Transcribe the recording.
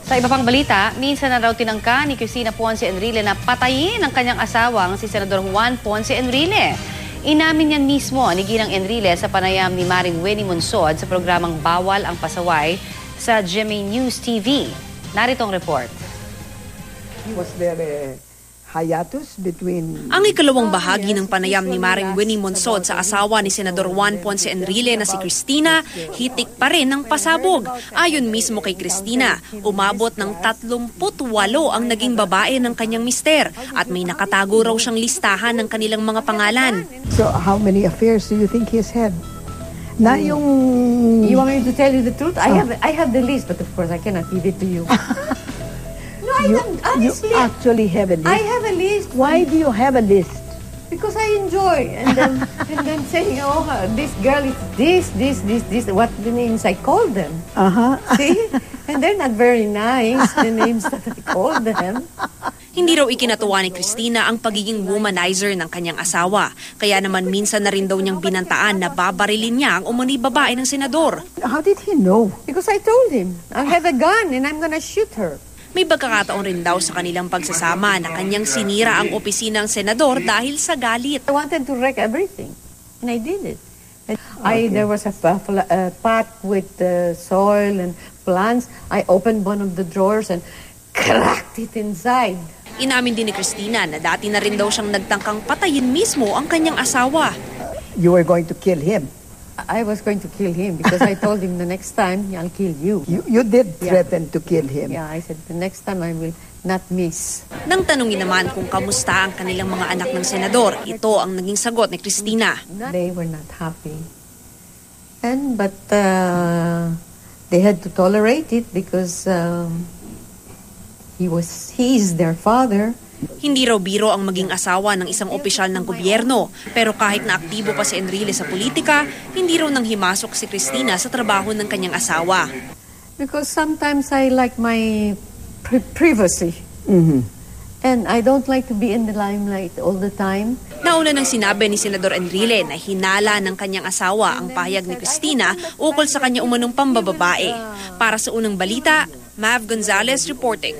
Sa iba pang balita, minsan na raw tinangka ni Cristina Ponce Enrile na patayin ang kanyang asawang si Senador Juan Ponce Enrile. Inamin niyan mismo ni Ginang Enrile sa panayam ni Maring Winnie Monsod sa programang Bawal ang Pasaway sa GMA News TV. Narito ang report. Was there a hiatus between... Ang ikalawang bahagi ng panayam ni Maring Winnie Monsod sa asawa ni Senador Juan Ponce Enrile na si Cristina, hitik pa rin ng pasabog. Ayon mismo kay Cristina, umabot ng 38 ang naging babae ng kanyang mister at may nakatago raw siyang listahan ng kanilang mga pangalan. So how many affairs do you think he's had? Na yung... You want me to tell you the truth? I have the list, but of course I cannot give it to you. Honestly, you actually have a list? I have a list. Why do you have a list? Because I enjoy. And then saying, oh, this girl is this. What the names I call them. See? And they're not very nice, the names that I call them. Hindi raw ikinatuwa ni Cristina ang pagiging womanizer ng kanyang asawa. Kaya naman minsan na rin daw niyang binantaan na babarilin niya ang umano'y babae ng senador. How did he know? Because I told him, I have a gun and I'm gonna shoot her. May pagkakataon rin daw sa kanilang pagsasama na kanyang sinira ang opisina ng senador dahil sa galit. I wanted to wreck everything, and I did it. There was a pot with soil and plants. I opened one of the drawers and cracked it inside. Inamin din ni Cristina na dati na rin daw siyang nagtangkang patayin mismo ang kanyang asawa. You were going to kill him? I was going to kill him because I told him the next time I'll kill you. You did threaten to kill him? Yeah, I said the next time I will not miss. Nang tanungin naman kung kamusta ang kanilang mga anak ng senador, ito ang naging sagot ni Cristina. They were not happy. But they had to tolerate it because he is their father. Hindi raw biro ang maging asawa ng isang opisyal ng gobyerno. Pero kahit na aktibo pa si Enrile sa politika, hindi raw nang himasok si Cristina sa trabaho ng kanyang asawa. Because sometimes I like my privacy. And I don't like to be in the limelight all the time. Nauna nang sinabi ni Senador Enrile na hinala ng kanyang asawa ang pahayag ni Cristina ukol sa kanya umanong pambababae. Para sa unang balita, Mav Gonzalez reporting.